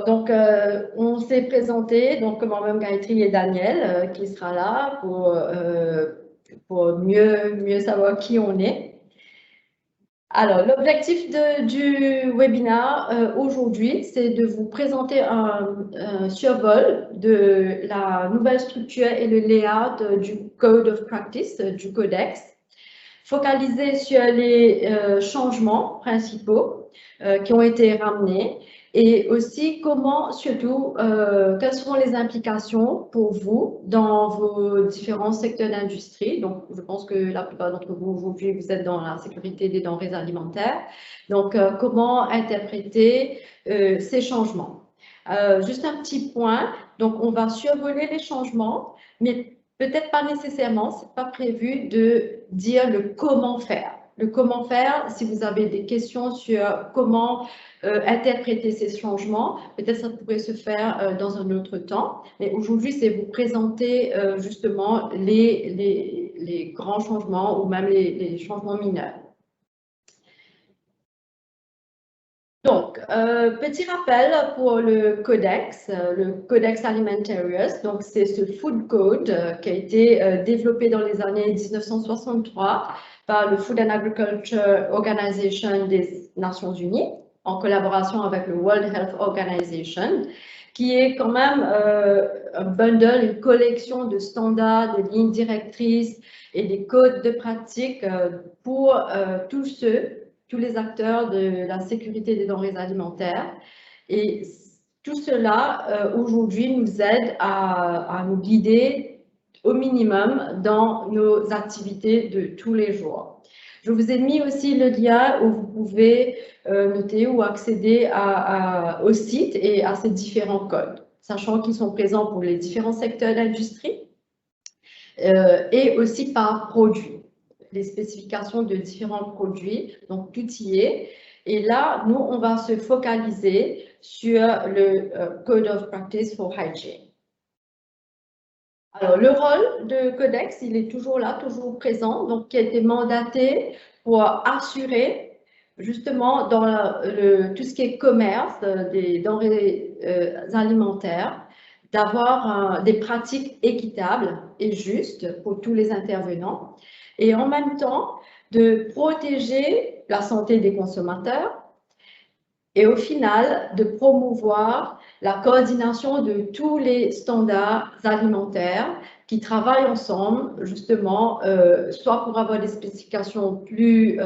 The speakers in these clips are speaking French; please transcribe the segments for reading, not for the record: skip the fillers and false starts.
Donc, on s'est présenté, donc moi-même Gayatri et Daniel, qui sera là pour mieux savoir qui on est. Alors, l'objectif du webinaire aujourd'hui, c'est de vous présenter un survol de la nouvelle structure et le layout du Code of Practice, du Codex, focalisé sur les changements principaux qui ont été ramenés et aussi comment, surtout, quelles seront les implications pour vous dans vos différents secteurs d'industrie. Donc, je pense que la plupart d'entre vous aujourd'hui, vous êtes dans la sécurité des denrées alimentaires. Donc, comment interpréter ces changements? Juste un petit point. Donc, on va survoler les changements, mais peut-être pas nécessairement, c'est pas prévu de dire le comment faire. Le comment faire, si vous avez des questions sur comment interpréter ces changements, peut-être ça pourrait se faire dans un autre temps. Mais aujourd'hui, c'est vous présenter justement les grands changements ou même les changements mineurs. Donc, petit rappel pour le Codex Alimentarius. Donc, c'est ce food code qui a été développé dans les années 1963 par le Food and Agriculture Organization des Nations Unies en collaboration avec le World Health Organization, qui est quand même un bundle, une collection de standards, de lignes directrices et des codes de pratique pour tous les acteurs de la sécurité des denrées alimentaires. Et tout cela, aujourd'hui, nous aide à nous guider au minimum dans nos activités de tous les jours. Je vous ai mis aussi le lien où vous pouvez noter ou accéder au site et à ces différents codes, sachant qu'ils sont présents pour les différents secteurs d'industrie et aussi par produit. Les spécifications de différents produits, donc tout y est. Et là, nous, on va se focaliser sur le Code of Practice for Hygiene. Alors, le rôle de Codex, il est toujours là, toujours présent, donc qui a été mandaté pour assurer justement dans tout ce qui est commerce des denrées alimentaires, d'avoir des pratiques équitables et justes pour tous les intervenants et en même temps de protéger la santé des consommateurs et au final de promouvoir la coordination de tous les standards alimentaires qui travaillent ensemble justement soit pour avoir des spécifications plus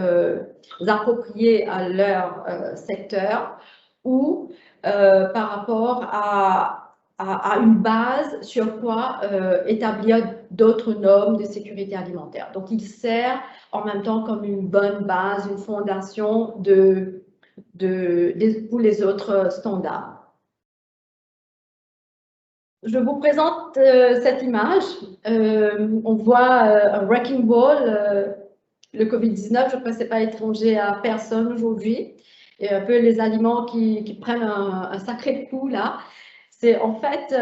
appropriées à leur secteur ou par rapport à une base sur quoi établir d'autres normes de sécurité alimentaire. Donc, il sert en même temps comme une bonne base, une fondation pour les autres standards. Je vous présente cette image. On voit un wrecking ball. Le Covid-19, je crois que ce n'est pas étranger à personne aujourd'hui. Et un peu les aliments qui prennent un sacré coup là. C'est en fait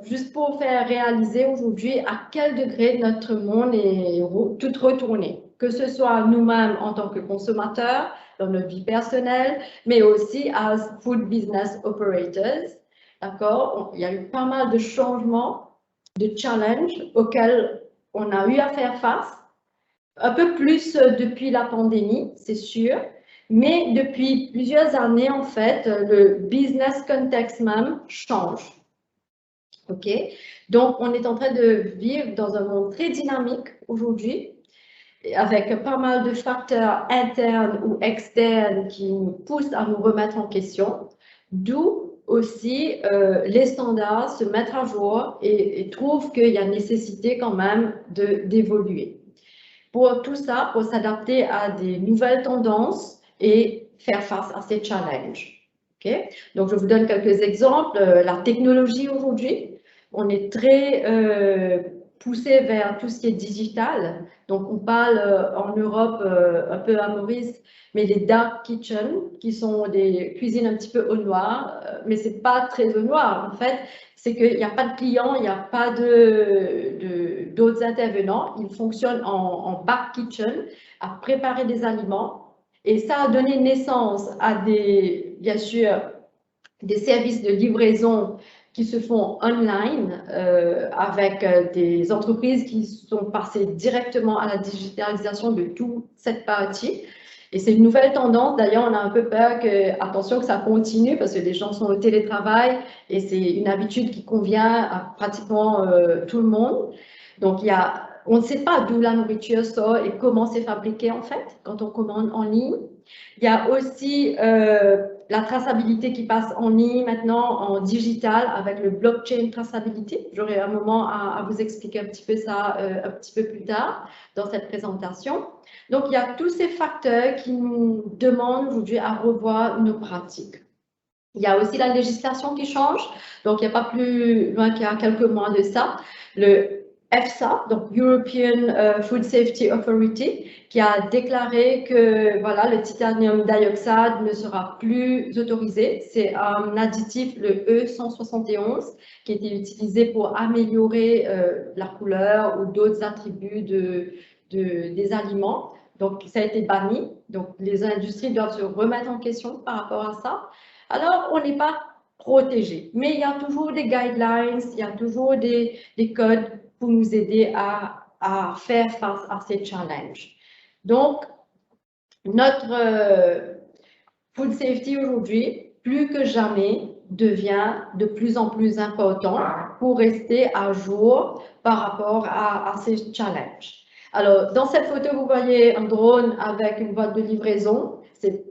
juste pour faire réaliser aujourd'hui à quel degré notre monde est tout retourné, que ce soit nous-mêmes en tant que consommateurs, dans notre vie personnelle, mais aussi as food business operators. D'accord? Il y a eu pas mal de changements, de challenges auxquels on a eu à faire face, un peu plus depuis la pandémie, c'est sûr. Mais depuis plusieurs années, en fait, le business context même change. OK? Donc, on est en train de vivre dans un monde très dynamique aujourd'hui, avec pas mal de facteurs internes ou externes qui nous poussent à nous remettre en question, d'où aussi les standards se mettent à jour et trouvent qu'il y a nécessité quand même d'évoluer. Pour tout ça, pour s'adapter à des nouvelles tendances et faire face à ces challenges. Okay? Donc, je vous donne quelques exemples. La technologie aujourd'hui, on est très poussé vers tout ce qui est digital. Donc, on parle en Europe, un peu à Maurice, mais les dark kitchens, qui sont des cuisines un petit peu au noir, mais c'est pas très au noir. En fait, c'est qu'il n'y a pas de clients, il n'y a pas d'autres intervenants. Ils fonctionnent en back kitchen, à préparer des aliments. Et ça a donné naissance à bien sûr, des services de livraison qui se font online avec des entreprises qui sont passées directement à la digitalisation de toute cette partie. Et c'est une nouvelle tendance. D'ailleurs, on a un peu peur que, attention, que ça continue parce que les gens sont au télétravail et c'est une habitude qui convient à pratiquement tout le monde. Donc, on ne sait pas d'où la nourriture sort et comment c'est fabriqué en fait quand on commande en ligne. Il y a aussi la traçabilité qui passe en ligne maintenant en digital avec le blockchain traçability. J'aurai un moment à vous expliquer un petit peu ça un petit peu plus tard dans cette présentation. Donc, il y a tous ces facteurs qui nous demandent aujourd'hui à revoir nos pratiques. Il y a aussi la législation qui change. Donc, il n'y a pas plus loin qu'il y a quelques mois de ça, le EFSA, donc European Food Safety Authority, qui a déclaré que voilà, le titanium dioxide ne sera plus autorisé. C'est un additif, le E171, qui était utilisé pour améliorer la couleur ou d'autres attributs des aliments. Donc, ça a été banni. Donc, les industries doivent se remettre en question par rapport à ça. Alors, on n'est pas protégé, mais il y a toujours des guidelines, il y a toujours des codes pour nous aider à faire face à ces challenges. Donc, notre food safety aujourd'hui, plus que jamais, devient de plus en plus important pour rester à jour par rapport à ces challenges. Alors, dans cette photo, vous voyez un drone avec une boîte de livraison. C'est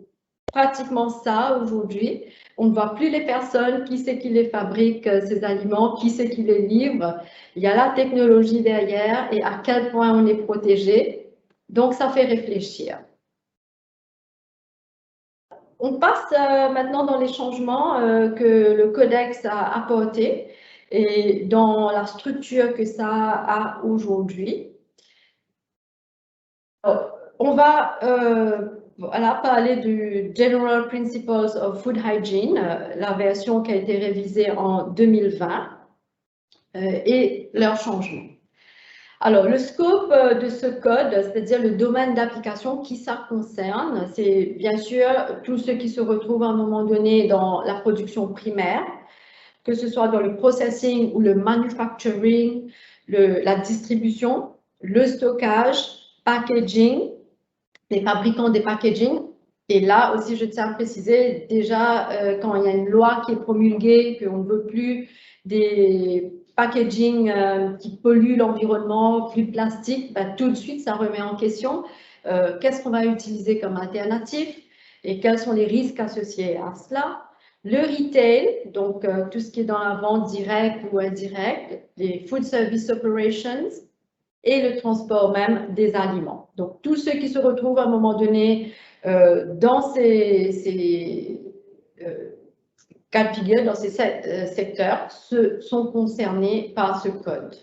pratiquement ça aujourd'hui. On ne voit plus les personnes, qui c'est qui les fabrique, ces aliments, qui c'est qui les livre. Il y a la technologie derrière et à quel point on est protégé. Donc, ça fait réfléchir. On passe maintenant dans les changements que le Codex a apportés et dans la structure que ça a aujourd'hui. On va voilà, parler du General Principles of Food Hygiene, la version qui a été révisée en 2020 et leurs changements. Alors, le scope de ce code, c'est-à-dire le domaine d'application qui ça concerne, c'est bien sûr tout ce qui se retrouve à un moment donné dans la production primaire, que ce soit dans le processing ou le manufacturing, la distribution, le stockage, packaging, les fabricants des packaging. Et là aussi, je tiens à préciser, déjà, quand il y a une loi qui est promulguée, qu'on ne veut plus des packaging qui polluent l'environnement, plus de plastique, bah, tout de suite, ça remet en question qu'est-ce qu'on va utiliser comme alternative et quels sont les risques associés à cela. Le retail, donc tout ce qui est dans la vente directe ou indirecte, les food service operations, et le transport même des aliments. Donc, tous ceux qui se retrouvent à un moment donné dans ces cas de figure, dans ces secteurs, sont concernés par ce code.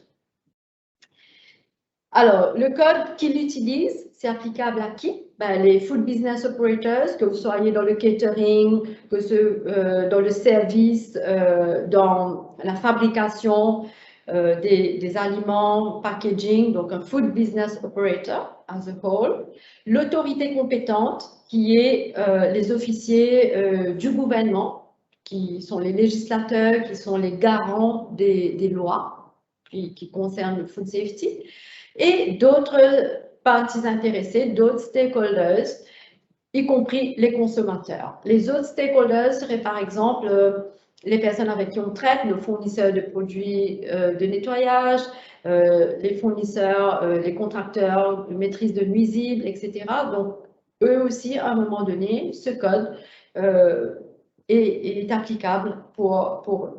Alors, le code qu'il utilise, c'est applicable à qui? Ben, les food business operators, que vous soyez dans le catering, que dans le service, dans la fabrication, des aliments, packaging, donc un food business operator as a whole, l'autorité compétente qui est les officiers du gouvernement, qui sont les législateurs, qui sont les garants des lois qui concernent le food safety, et d'autres parties intéressées, d'autres stakeholders, y compris les consommateurs. Les autres stakeholders seraient par exemple les personnes avec qui on traite, nos fournisseurs de produits de nettoyage, les fournisseurs, les contracteurs de maîtrise de nuisibles, etc. Donc, eux aussi, à un moment donné, ce code est applicable pour eux.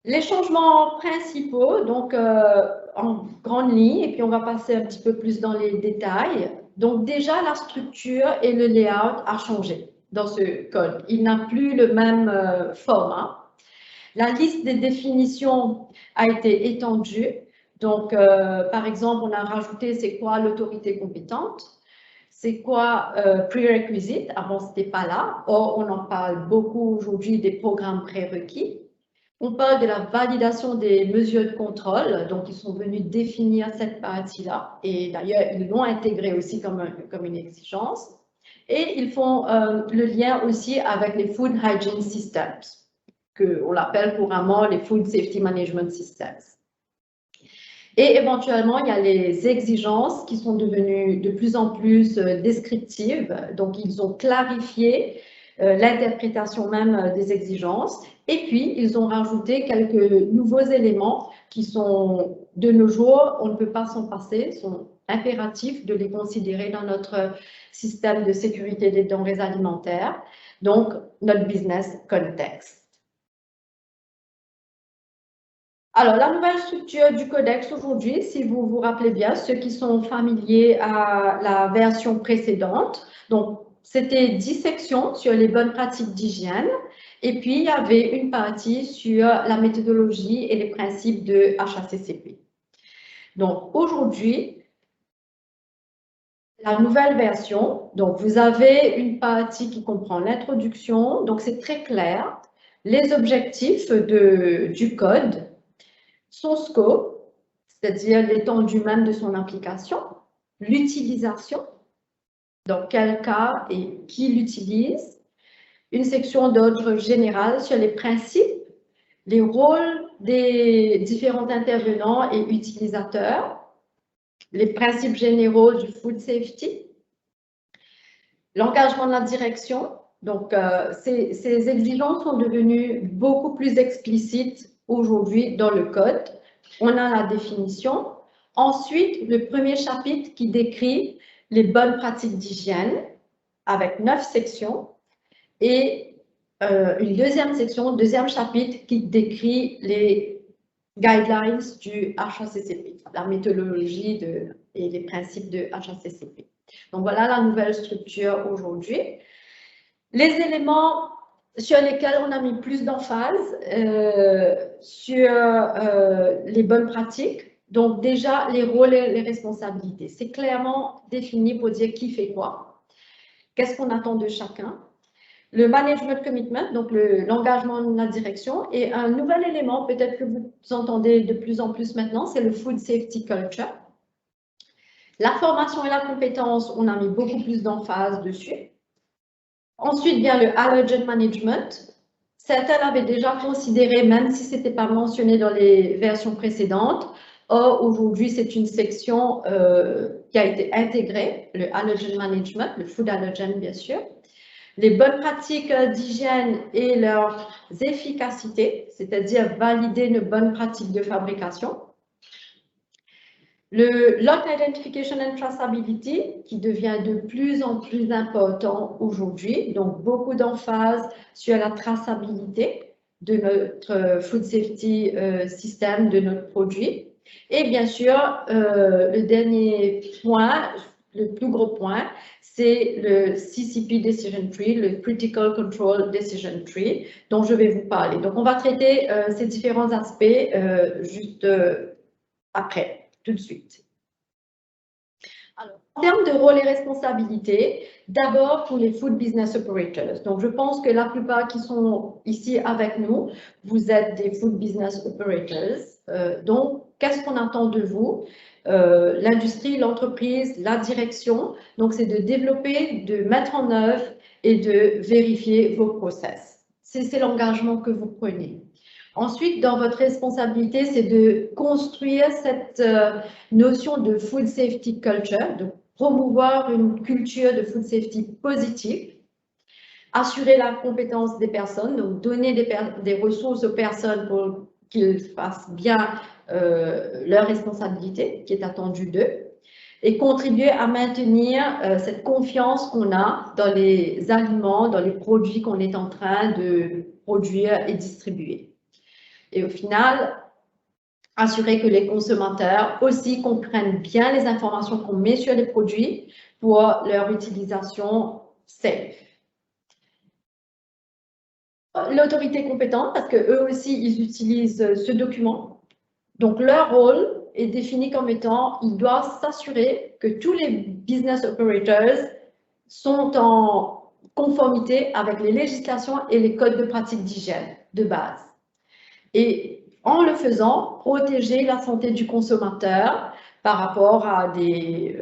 Les changements principaux, donc en grande ligne, et puis on va passer un petit peu plus dans les détails. Donc déjà, la structure et le layout a changé dans ce code. Il n'a plus le même format. La liste des définitions a été étendue. Donc, par exemple, on a rajouté c'est quoi l'autorité compétente, c'est quoi prerequisite, avant ce n'était pas là. Or, on en parle beaucoup aujourd'hui des programmes prérequis. On parle de la validation des mesures de contrôle, donc ils sont venus définir cette partie-là, et d'ailleurs ils l'ont intégré aussi comme une exigence. Et ils font le lien aussi avec les Food Hygiene Systems, qu'on l'appelle couramment les Food Safety Management Systems. Et éventuellement, il y a les exigences qui sont devenues de plus en plus descriptives. Donc, ils ont clarifié l'interprétation même des exigences. Et puis, ils ont rajouté quelques nouveaux éléments qui sont, de nos jours, on ne peut pas s'en passer, sont impératifs de les considérer dans notre système de sécurité des denrées alimentaires, donc notre business context. Alors, la nouvelle structure du codex aujourd'hui, si vous vous rappelez bien, ceux qui sont familiers à la version précédente, donc c'était 10 sections sur les bonnes pratiques d'hygiène, et puis il y avait une partie sur la méthodologie et les principes de HACCP. Donc aujourd'hui, la nouvelle version, donc vous avez une partie qui comprend l'introduction, donc c'est très clair, les objectifs du code, son scope, c'est-à-dire l'étendue même de son application, l'utilisation, dans quel cas et qui l'utilise, une section d'ordre général sur les principes, les rôles des différents intervenants et utilisateurs, les principes généraux du food safety, l'engagement de la direction. Donc, ces exigences sont devenues beaucoup plus explicites aujourd'hui dans le code. On a la définition. Ensuite, le premier chapitre qui décrit les bonnes pratiques d'hygiène avec 9 sections et une deuxième section, deuxième chapitre qui décrit les guidelines du HACCP, la méthodologie et les principes de HACCP. Donc voilà la nouvelle structure aujourd'hui. Les éléments sur lesquels on a mis plus d'emphase sur les bonnes pratiques. Donc déjà, les rôles et les responsabilités. C'est clairement défini pour dire qui fait quoi, qu'est-ce qu'on attend de chacun. Le management commitment, donc l'engagement de la direction. Et un nouvel élément, peut-être que vous entendez de plus en plus maintenant, c'est le food safety culture. La formation et la compétence, on a mis beaucoup plus d'emphase dessus. Ensuite vient le allergen management. Certains l'avaient déjà considéré, même si ce n'était pas mentionné dans les versions précédentes. Or, aujourd'hui, c'est une section qui a été intégrée, le allergen management, le food allergen, bien sûr. Les bonnes pratiques d'hygiène et leurs efficacités, c'est-à-dire valider nos bonnes pratiques de fabrication. Le lot identification and traceability, qui devient de plus en plus important aujourd'hui, donc beaucoup d'emphase sur la traçabilité de notre food safety system, de notre produit. Et bien sûr, le dernier point, le plus gros point, c'est le CCP Decision Tree, le Critical Control Decision Tree, dont je vais vous parler. Donc, on va traiter ces différents aspects juste après. Tout de suite. Alors, en termes de rôle et responsabilité, d'abord pour les Food Business Operators. Donc, je pense que la plupart qui sont ici avec nous, vous êtes des Food Business Operators. Donc, qu'est-ce qu'on attend de vous? L'industrie, l'entreprise, la direction. Donc, c'est de développer, de mettre en œuvre et de vérifier vos process. C'est l'engagement que vous prenez. Ensuite, dans votre responsabilité, c'est de construire cette notion de food safety culture, de promouvoir une culture de food safety positive, assurer la compétence des personnes, donc donner des ressources aux personnes pour qu'ils fassent bien leur responsabilité qui est attendue d'eux, et contribuer à maintenir cette confiance qu'on a dans les aliments, dans les produits qu'on est en train de produire et distribuer. Et au final, assurer que les consommateurs aussi comprennent bien les informations qu'on met sur les produits pour leur utilisation safe. L'autorité compétente, parce qu'eux aussi, ils utilisent ce document. Donc, leur rôle est défini comme étant, ils doivent s'assurer que tous les business operators sont en conformité avec les législations et les codes de pratique d'hygiène de base. Et en le faisant, protéger la santé du consommateur par rapport à des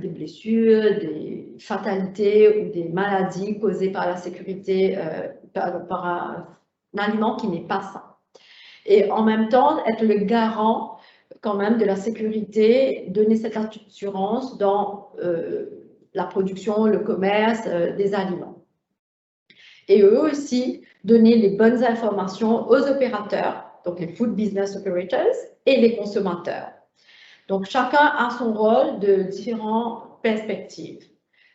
blessures, des fatalités ou des maladies causées par la sécurité, par un aliment qui n'est pas sain. Et en même temps, être le garant quand même de la sécurité, donner cette assurance dans la production, le commerce des aliments. Et eux aussi, donner les bonnes informations aux opérateurs, donc les food business operators, et les consommateurs. Donc, chacun a son rôle de différentes perspectives.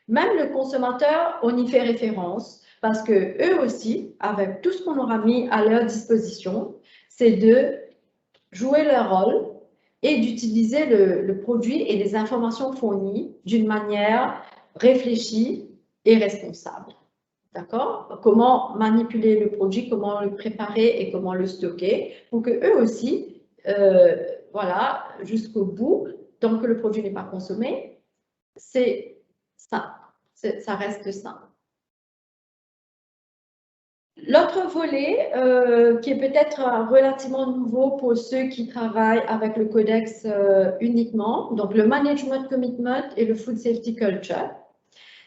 Même le consommateur, on y fait référence parce que eux aussi, avec tout ce qu'on aura mis à leur disposition, c'est de jouer leur rôle et d'utiliser le produit et les informations fournies d'une manière réfléchie et responsable. D'accord? Comment manipuler le produit, comment le préparer et comment le stocker pour que eux aussi, voilà, jusqu'au bout, tant que le produit n'est pas consommé, c'est sain, ça reste sain. L'autre volet, qui est peut-être relativement nouveau pour ceux qui travaillent avec le codex uniquement, donc le Management Commitment et le Food Safety Culture.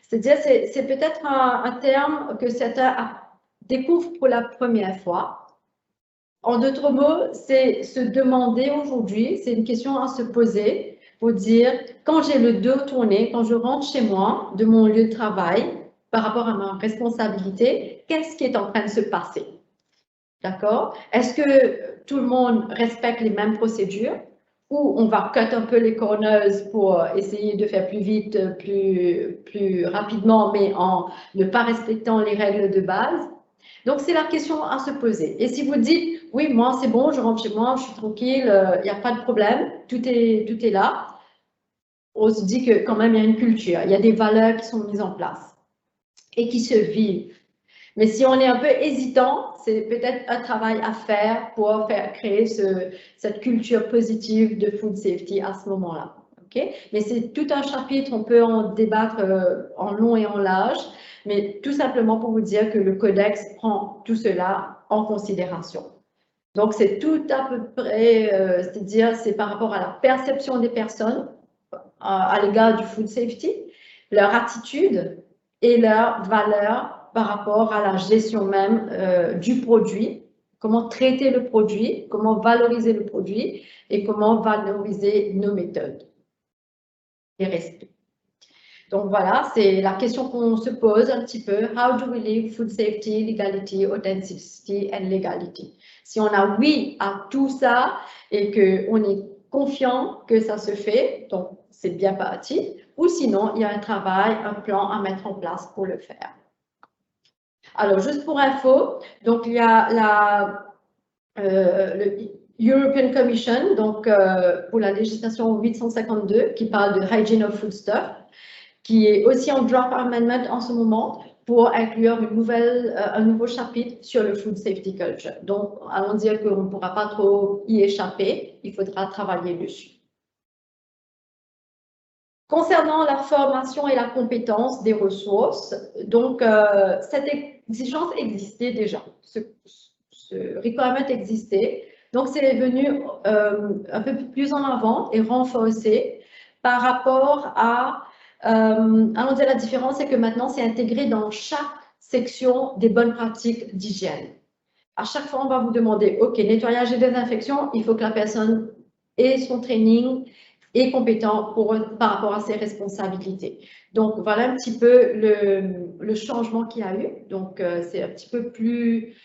C'est-à-dire, c'est peut-être un terme que certains découvrent pour la première fois. En d'autres mots, c'est se demander aujourd'hui, c'est une question à se poser pour dire, quand j'ai le dos tourné, quand je rentre chez moi de mon lieu de travail, par rapport à ma responsabilité, qu'est-ce qui est en train de se passer? D'accord? Est-ce que tout le monde respecte les mêmes procédures ou on va cut un peu les corners pour essayer de faire plus vite, plus rapidement, mais en ne pas respectant les règles de base? Donc, c'est la question à se poser. Et si vous dites, oui, moi, c'est bon, je rentre chez moi, je suis tranquille, il n'y a pas de problème, tout est là, on se dit que quand même, il y a une culture, il y a des valeurs qui sont mises en place et qui se vivent. Mais si on est un peu hésitant, c'est peut-être un travail à faire pour créer cette culture positive de food safety à ce moment-là. Okay? Mais c'est tout un chapitre, on peut en débattre en long et en large, mais tout simplement pour vous dire que le codex prend tout cela en considération. Donc, c'est tout à peu près, c'est-à-dire c'est par rapport à la perception des personnes à l'égard du food safety, leur attitude et leur valeur par rapport à la gestion même du produit, comment traiter le produit, comment valoriser le produit et comment valoriser nos méthodes et respect. Donc voilà, c'est la question qu'on se pose un petit peu. How do we live food safety, legality, authenticity and legality? Si on a oui à tout ça et qu'on est confiant que ça se fait, donc c'est bien parti, ou sinon il y a un travail, un plan à mettre en place pour le faire. Alors, juste pour info, donc il y a le European Commission, donc pour la législation 852, qui parle de Hygiene of Foodstuff, qui est aussi en draft amendment en ce moment pour inclure un nouveau chapitre sur le food safety culture. Donc, allons dire qu'on ne pourra pas trop y échapper, il faudra travailler dessus. Concernant la formation et la compétence des ressources, donc cette exigence existait déjà, ce requirement existait, donc c'est venu un peu plus en avant et renforcé par rapport à, allons dire la différence, c'est que maintenant c'est intégré dans chaque section des bonnes pratiques d'hygiène. À chaque fois, on va vous demander, OK, nettoyage et désinfection, il faut que la personne ait son training et compétent par rapport à ses responsabilités. Donc, voilà un petit peu le changement qu'il y a eu. Donc, c'est un petit peu plus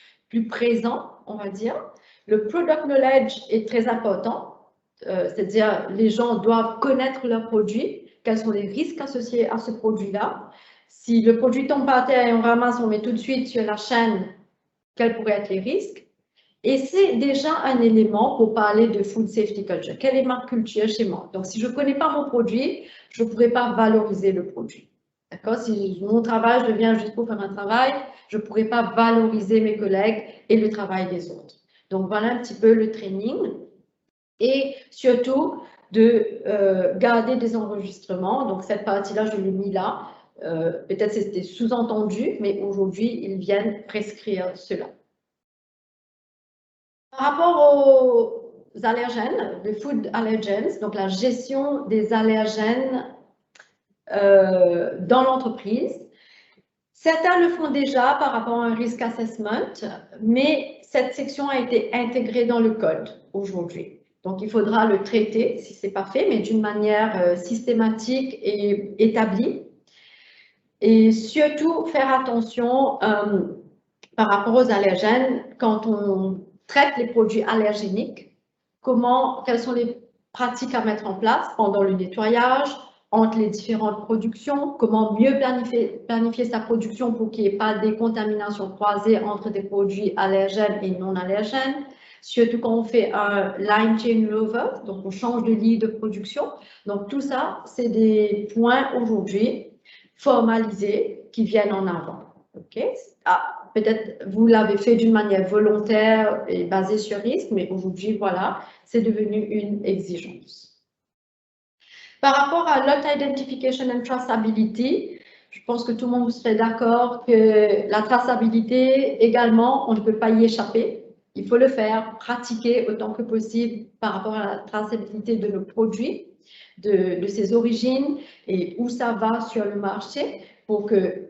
présent, on va dire. Le product knowledge est très important, c'est-à-dire les gens doivent connaître leur produit, quels sont les risques associés à ce produit-là. Si le produit tombe par terre et on ramasse, on met tout de suite sur la chaîne, quels pourraient être les risques. Et c'est déjà un élément pour parler de food safety culture. Quelle est ma culture chez moi? Donc, si je ne connais pas mon produit, je ne pourrai pas valoriser le produit. D'accord? Si mon travail, je viens juste pour faire un travail, je ne pourrai pas valoriser mes collègues et le travail des autres. Donc, voilà un petit peu le training. Et surtout, de garder des enregistrements. Donc, cette partie-là, je l'ai mis là. Peut-être c'était sous-entendu, mais aujourd'hui, ils viennent prescrire cela. Par rapport allergènes, les food allergens, donc la gestion des allergènes dans l'entreprise. Certains le font déjà par rapport à un risk assessment, mais cette section a été intégrée dans le code aujourd'hui. Donc, il faudra le traiter, si ce n'est pas fait, mais d'une manière systématique et établie. Et surtout, faire attention par rapport aux allergènes quand on traite les produits allergéniques, quelles sont les pratiques à mettre en place pendant le nettoyage, entre les différentes productions, comment mieux planifier sa production pour qu'il n'y ait pas des contaminations croisées entre des produits allergènes et non allergènes, surtout quand on fait un line changeover, donc on change de ligne de production. Donc tout ça, c'est des points aujourd'hui formalisés qui viennent en avant. Okay? Peut-être vous l'avez fait d'une manière volontaire et basée sur risque, mais aujourd'hui, voilà, c'est devenu une exigence. Par rapport à lot identification and traceability, je pense que tout le monde serait d'accord que la traçabilité, également, on ne peut pas y échapper. Il faut le faire, pratiquer autant que possible par rapport à la traçabilité de nos produits, de ses origines et où ça va sur le marché pour que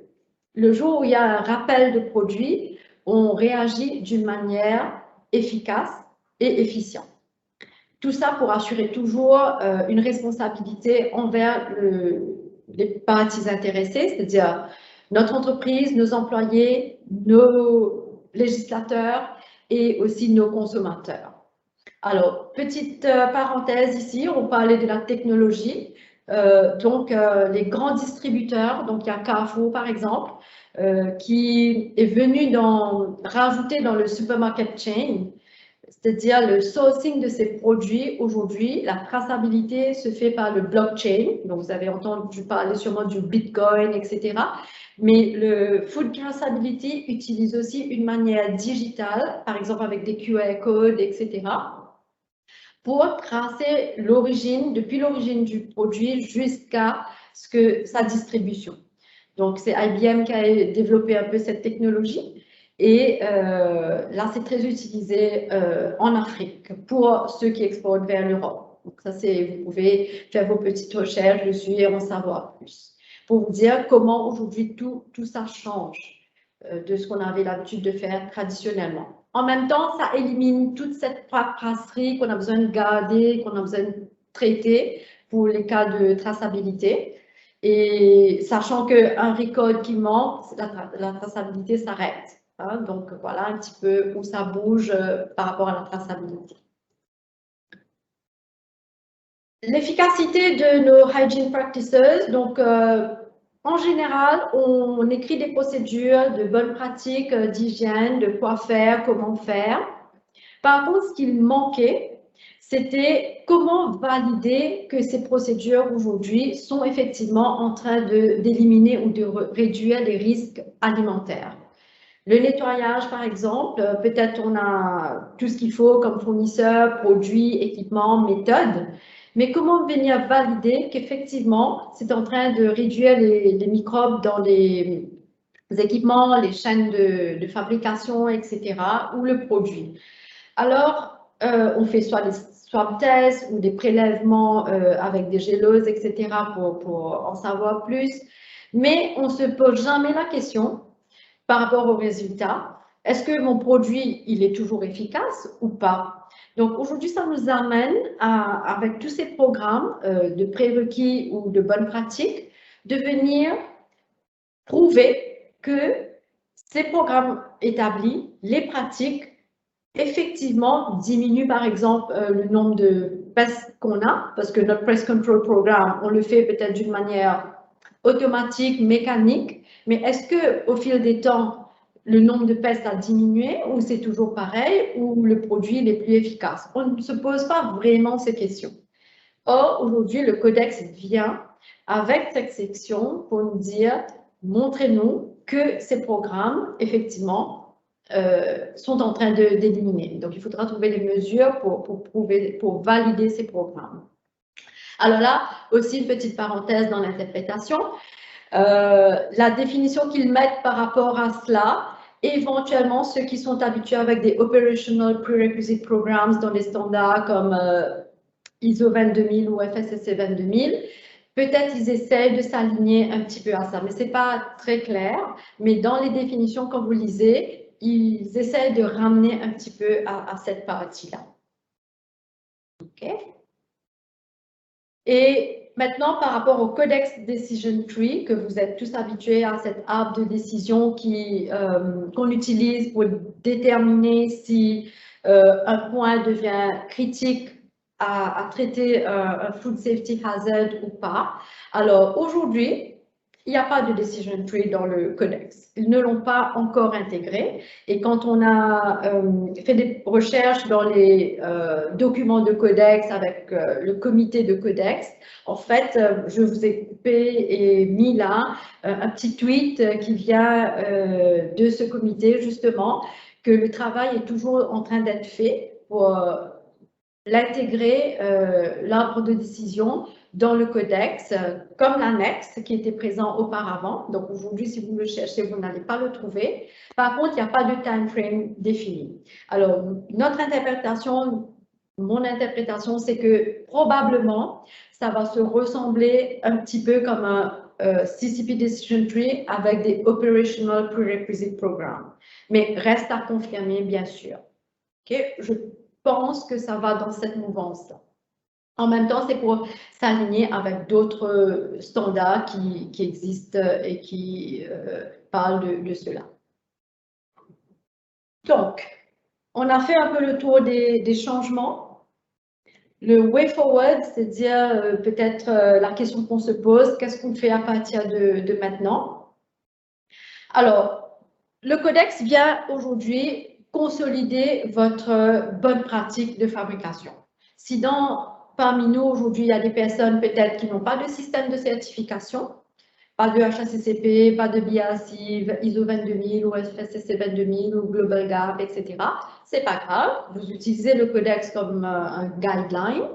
le jour où il y a un rappel de produit, on réagit d'une manière efficace et efficiente. Tout ça pour assurer toujours une responsabilité envers les parties intéressées, c'est-à-dire notre entreprise, nos employés, nos législateurs et aussi nos consommateurs. Alors, petite parenthèse ici, on parlait de la technologie. Les grands distributeurs, donc il y a Carrefour par exemple, qui est venu rajouter dans le supermarket chain, c'est-à-dire le sourcing de ces produits. Aujourd'hui, la traçabilité se fait par le blockchain. Donc, vous avez entendu parler sûrement du Bitcoin, etc. Mais le food traceability utilise aussi une manière digitale, par exemple avec des QR codes, etc., pour tracer l'origine, depuis l'origine du produit jusqu'à sa distribution. Donc, c'est IBM qui a développé un peu cette technologie. Et là, c'est très utilisé en Afrique pour ceux qui exportent vers l'Europe. Donc, ça, vous pouvez faire vos petites recherches dessus et en savoir plus. Pour vous dire comment aujourd'hui tout ça change de ce qu'on avait l'habitude de faire traditionnellement. En même temps, ça élimine toute cette paperasserie qu'on a besoin de garder, qu'on a besoin de traiter pour les cas de traçabilité. Et sachant qu'un record qui manque, la traçabilité s'arrête. Hein, donc voilà un petit peu où ça bouge par rapport à la traçabilité. L'efficacité de nos hygiene practices, donc en général, on écrit des procédures de bonnes pratiques d'hygiène, de quoi faire, comment faire. Par contre, ce qu'il manquait, c'était comment valider que ces procédures aujourd'hui sont effectivement en train d'éliminer ou de réduire les risques alimentaires. Le nettoyage, par exemple, peut-être on a tout ce qu'il faut comme fournisseur, produits, équipements, méthodes, mais comment venir valider qu'effectivement, c'est en train de réduire les microbes dans les équipements, les chaînes de fabrication, etc., ou le produit. Alors, on fait soit des swab tests ou des prélèvements avec des géleuses, etc., pour en savoir plus, mais on ne se pose jamais la question par rapport aux résultats. Est-ce que mon produit, il est toujours efficace ou pas? Donc aujourd'hui, ça nous amène avec tous ces programmes de prérequis ou de bonnes pratiques, de venir prouver que ces programmes établis, les pratiques, effectivement diminuent par exemple le nombre de pestes qu'on a, parce que notre pest control programme, on le fait peut-être d'une manière automatique, mécanique, mais est-ce qu'au fil des temps, le nombre de pestes a diminué ou c'est toujours pareil ou le produit est plus efficace? On ne se pose pas vraiment ces questions. Or, aujourd'hui, le codex vient avec cette section pour nous dire, montrez-nous que ces programmes, effectivement, sont en train d'éliminer. Donc, il faudra trouver des mesures pour valider ces programmes. Alors là, aussi une petite parenthèse dans l'interprétation. La définition qu'ils mettent par rapport à cela éventuellement ceux qui sont habitués avec des Operational Prerequisite Programs dans les standards comme ISO 22000 ou FSSC 22000, peut-être ils essayent de s'aligner un petit peu à ça, mais ce n'est pas très clair. Mais dans les définitions, quand vous lisez, ils essayent de ramener un petit peu à cette partie-là. OK. Et maintenant, par rapport au Codex Decision Tree, que vous êtes tous habitués à cet arbre de décision qu'on utilise pour déterminer si un point devient critique à traiter un food safety hazard ou pas. Alors aujourd'hui, il n'y a pas de decision tree dans le codex. Ils ne l'ont pas encore intégré. Et quand on a fait des recherches dans les documents de codex avec le comité de codex, en fait, je vous ai coupé et mis là un petit tweet qui vient de ce comité, justement, que le travail est toujours en train d'être fait pour l'intégrer, l'arbre de décision, dans le codex, comme l'annexe qui était présent auparavant. Donc aujourd'hui, si vous le cherchez, vous n'allez pas le trouver. Par contre, il n'y a pas de time frame défini. Alors, notre interprétation, mon interprétation, c'est que probablement, ça va se ressembler un petit peu comme un CCP Decision Tree avec des Operational Prerequisite Programs. Mais reste à confirmer, bien sûr. Okay? Je pense que ça va dans cette mouvance-là. En même temps, c'est pour s'aligner avec d'autres standards qui existent et qui parlent de cela. Donc, on a fait un peu le tour des changements. Le way forward, c'est-à-dire peut-être la question qu'on se pose, qu'est-ce qu'on fait à partir de maintenant? Alors, le codex vient aujourd'hui consolider votre bonne pratique de fabrication. Si parmi nous, aujourd'hui, il y a des personnes peut-être qui n'ont pas de système de certification, pas de HACCP, pas de BIAC, ISO 22000 ou FSSC 22000 ou Global Gap, etc. C'est pas grave, vous utilisez le codex comme un guideline,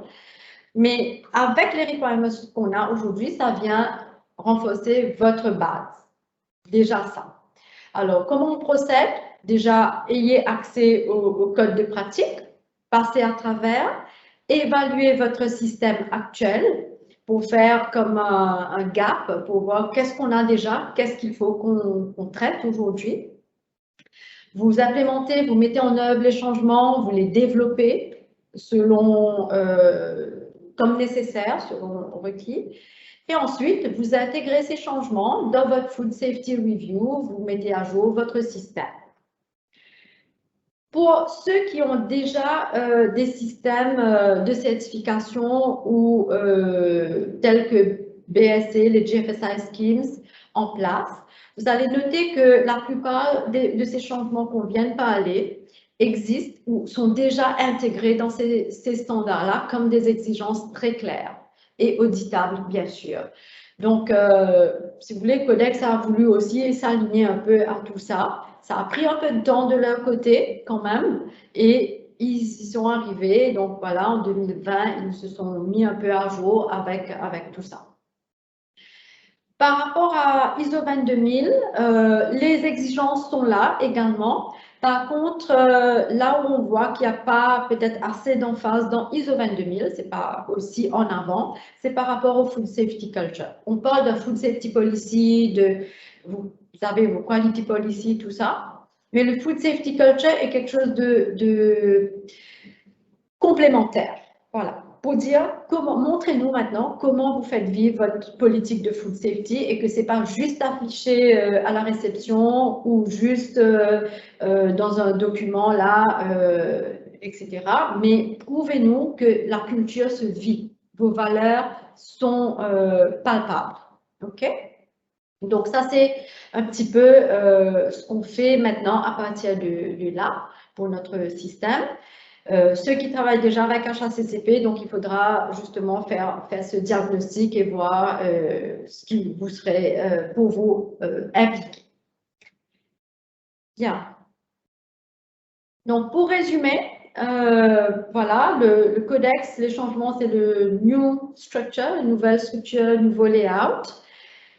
mais avec les requirements qu'on a aujourd'hui, ça vient renforcer votre base. Déjà ça. Alors, comment on procède? Déjà, ayez accès au code de pratique, passez à travers, évaluez votre système actuel pour faire comme un gap, pour voir qu'est-ce qu'on a déjà, qu'est-ce qu'il faut qu'on traite aujourd'hui. Vous implémentez, vous mettez en œuvre les changements, vous les développez selon, comme nécessaire, selon requis. Et ensuite, vous intégrez ces changements dans votre Food Safety Review, vous mettez à jour votre système. Pour ceux qui ont déjà des systèmes de certification ou tels que BSC, les GFSI Schemes en place, vous allez noter que la plupart de ces changements qu'on vient de parler existent ou sont déjà intégrés dans ces standards-là comme des exigences très claires et auditables, bien sûr. Donc, si vous voulez, Codex a voulu aussi s'aligner un peu à tout ça. Ça a pris un peu de temps de leur côté quand même et ils y sont arrivés. Donc voilà, en 2020, ils se sont mis un peu à jour avec tout ça. Par rapport à ISO 22000, les exigences sont là également. Par contre, là où on voit qu'il n'y a pas peut-être assez d'emphase dans ISO 22000, ce n'est pas aussi en avant, c'est par rapport au Food Safety Culture. On parle de Food Safety Policy, vous avez vos Quality Policy, tout ça, mais le Food Safety Culture est quelque chose de complémentaire. Voilà. Pour dire, montrez-nous maintenant comment vous faites vivre votre politique de food safety et que ce n'est pas juste affiché à la réception ou juste dans un document là, etc. Mais prouvez-nous que la culture se vit, vos valeurs sont palpables. OK? Donc ça, c'est un petit peu ce qu'on fait maintenant à partir de là pour notre système. Ceux qui travaillent déjà avec HACCP, donc il faudra justement faire ce diagnostic et voir ce qui vous serait pour vous impliqué. Bien. Donc pour résumer, voilà, le codex, les changements, c'est le new structure, une nouvelle structure, nouveau layout.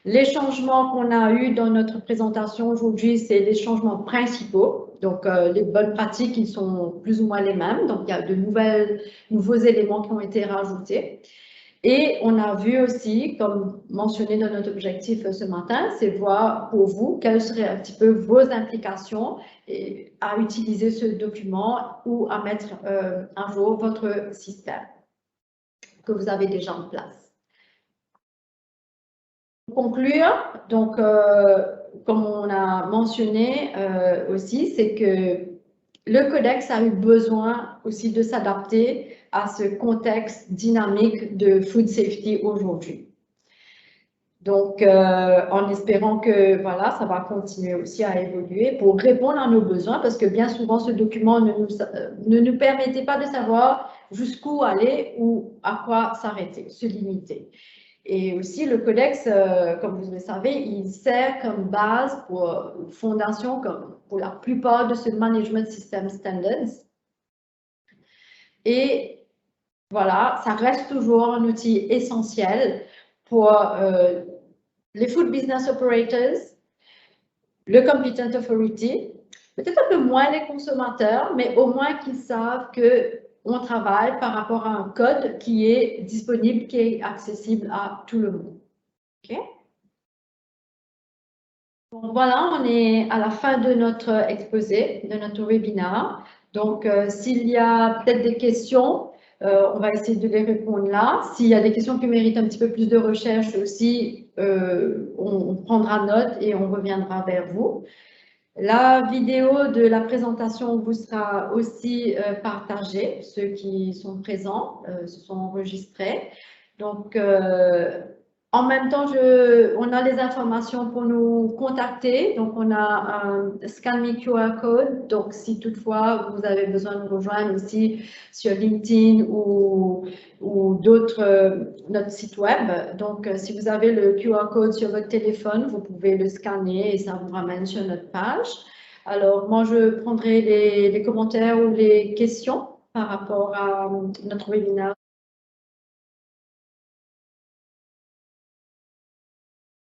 Les changements qu'on a eus dans notre présentation aujourd'hui, c'est les changements principaux. Donc, les bonnes pratiques, ils sont plus ou moins les mêmes. Donc, il y a de nouveaux éléments qui ont été rajoutés. Et on a vu aussi, comme mentionné dans notre objectif ce matin, c'est voir pour vous quelles seraient un petit peu vos implications à utiliser ce document ou à mettre à jour votre système que vous avez déjà en place. Pour conclure, donc, comme on a mentionné aussi, c'est que le codex a eu besoin aussi de s'adapter à ce contexte dynamique de food safety aujourd'hui. Donc, en espérant que voilà, ça va continuer aussi à évoluer pour répondre à nos besoins, parce que bien souvent, ce document ne nous permettait pas de savoir jusqu'où aller ou à quoi s'arrêter, se limiter. Et aussi, le codex, comme vous le savez, il sert comme base pour fondation, comme pour la plupart de ce Management System Standards. Et voilà, ça reste toujours un outil essentiel pour les Food Business Operators, le Competent Authority, peut-être un peu moins les consommateurs, mais au moins qu'ils savent qu'on travaille par rapport à un code qui est disponible, qui est accessible à tout le monde. Okay? Donc, voilà, on est à la fin de notre exposé, de notre webinaire. Donc, s'il y a peut-être des questions, on va essayer de les répondre là. S'il y a des questions qui méritent un petit peu plus de recherche aussi, on prendra note et on reviendra vers vous. La vidéo de la présentation vous sera aussi partagée. Ceux qui sont présents se sont enregistrés. Donc, en même temps, on a les informations pour nous contacter. Donc, on a un Scan Me QR Code. Donc, si toutefois vous avez besoin de nous rejoindre aussi sur LinkedIn ou d'autres, notre site web. Donc, si vous avez le QR Code sur votre téléphone, vous pouvez le scanner et ça vous ramène sur notre page. Alors, moi, je prendrai les commentaires ou les questions par rapport à notre webinaire.